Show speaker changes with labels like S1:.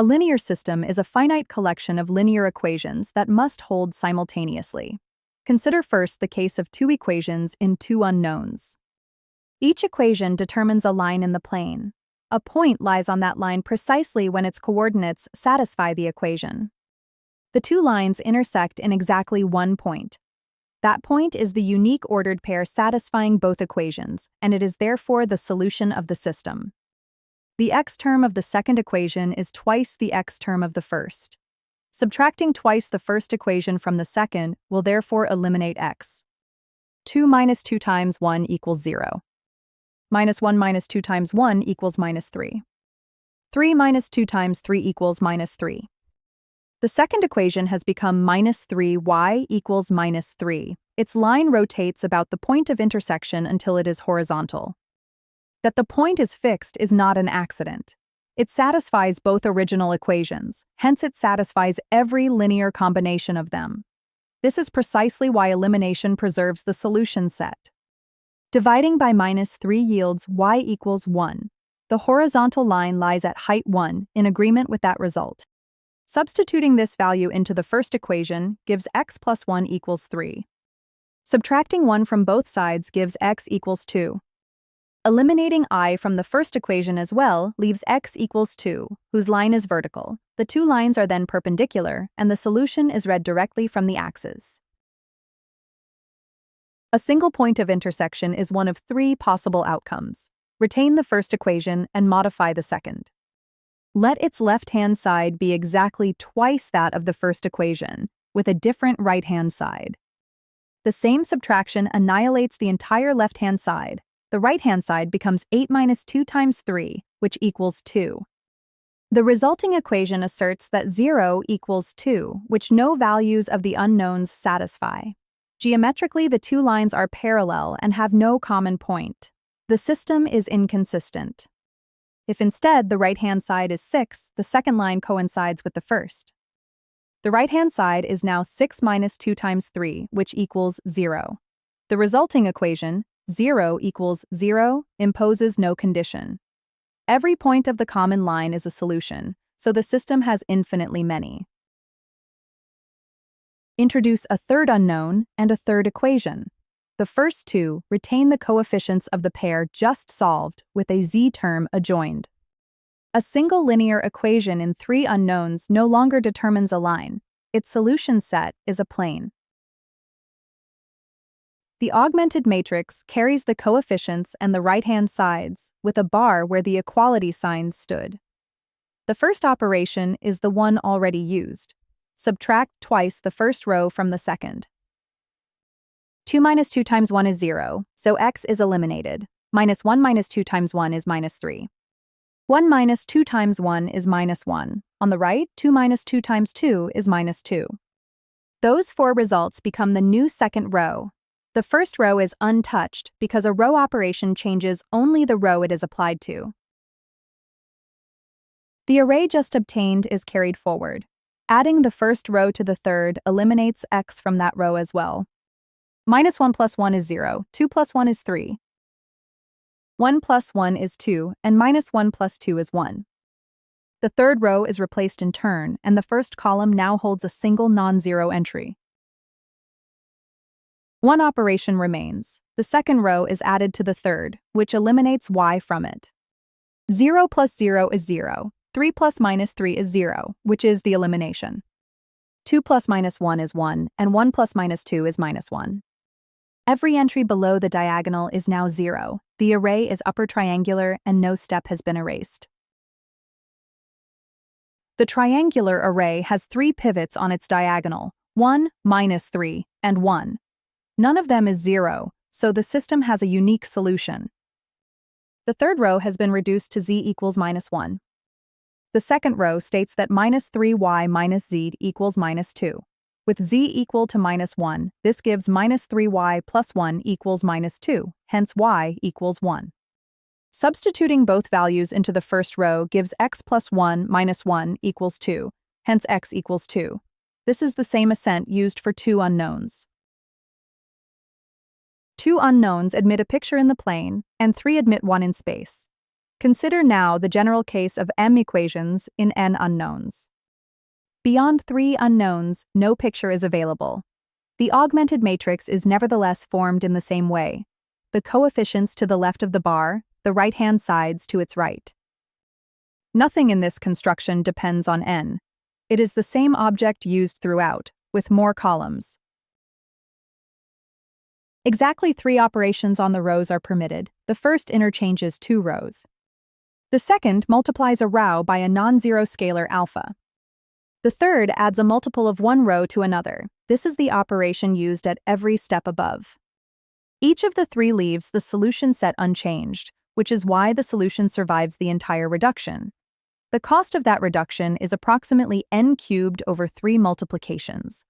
S1: A linear system is a finite collection of linear equations that must hold simultaneously. Consider first the case of two equations in two unknowns. Each equation determines a line in the plane. A point lies on that line precisely when its coordinates satisfy the equation. The two lines intersect in exactly one point. That point is the unique ordered pair satisfying both equations, and it is therefore the solution of the system. The x term of the second equation is twice the x term of the first. Subtracting twice the first equation from the second will therefore eliminate x. 2 minus 2 times 1 equals 0. Minus 1 minus 2 times 1 equals minus 3. 3 minus 2 times 3 equals minus 3. The second equation has become minus 3y equals minus 3. Its line rotates about the point of intersection until it is horizontal. That the point is fixed is not an accident. It satisfies both original equations, hence it satisfies every linear combination of them. This is precisely why elimination preserves the solution set. Dividing by minus 3 yields y equals 1. The horizontal line lies at height 1, in agreement with that result. Substituting this value into the first equation gives x plus 1 equals 3. Subtracting 1 from both sides gives x equals 2. Eliminating I from the first equation as well leaves x equals 2, whose line is vertical. The two lines are then perpendicular, and the solution is read directly from the axes. A single point of intersection is one of three possible outcomes. Retain the first equation and modify the second. Let its left-hand side be exactly twice that of the first equation, with a different right-hand side. The same subtraction annihilates the entire left-hand side. The right-hand side becomes 8 minus 2 times 3, which equals 2. The resulting equation asserts that 0 equals 2, which no values of the unknowns satisfy. Geometrically, the two lines are parallel and have no common point. The system is inconsistent. If instead the right-hand side is 6, the second line coincides with the first. The right-hand side is now 6 minus 2 times 3, which equals 0. The resulting equation, 0 equals 0, imposes no condition. Every point of the common line is a solution, so the system has infinitely many. Introduce a third unknown and a third equation. The first two retain the coefficients of the pair just solved with a z term adjoined. A single linear equation in three unknowns no longer determines a line. Its solution set is a plane. The augmented matrix carries the coefficients and the right-hand sides, with a bar where the equality signs stood. The first operation is the one already used. Subtract twice the first row from the second. 2 minus 2 times 1 is 0, so x is eliminated. Minus 1 minus 2 times 1 is minus 3. 1 minus 2 times 1 is minus 1. On the right, 2 minus 2 times 2 is minus 2. Those four results become the new second row. The first row is untouched because a row operation changes only the row it is applied to. The array just obtained is carried forward. Adding the first row to the third eliminates x from that row as well. Minus 1 plus 1 is 0, 2 plus 1 is 3. 1 plus 1 is 2, and minus 1 plus 2 is 1. The third row is replaced in turn, and the first column now holds a single non-zero entry. One operation remains. The second row is added to the third, which eliminates y from it. 0 plus 0 is 0. 3 plus minus 3 is 0, which is the elimination. 2 plus minus 1 is 1, and 1 plus minus 2 is minus 1. Every entry below the diagonal is now 0. The array is upper triangular, and no step has been erased. The triangular array has three pivots on its diagonal, 1, minus 3, and 1. None of them is 0, so the system has a unique solution. The third row has been reduced to z equals minus 1. The second row states that minus 3y minus z equals minus 2. With z equal to minus 1, this gives minus 3y plus 1 equals minus 2, hence y equals 1. Substituting both values into the first row gives x plus 1 minus 1 equals 2, hence x equals 2. This is the same ascent used for two unknowns. Two unknowns admit a picture in the plane, and three admit one in space. Consider now the general case of m equations in n unknowns. Beyond 3 unknowns, no picture is available. The augmented matrix is nevertheless formed in the same way. The coefficients to the left of the bar, the right-hand sides to its right. Nothing in this construction depends on n. It is the same object used throughout, with more columns. Exactly 3 operations on the rows are permitted. The first interchanges 2 rows. The second multiplies a row by a non-zero scalar alpha. The third adds a multiple of 1 row to another. This is the operation used at every step above. Each of the 3 leaves the solution set unchanged, which is why the solution survives the entire reduction. The cost of that reduction is approximately n cubed over 3 multiplications.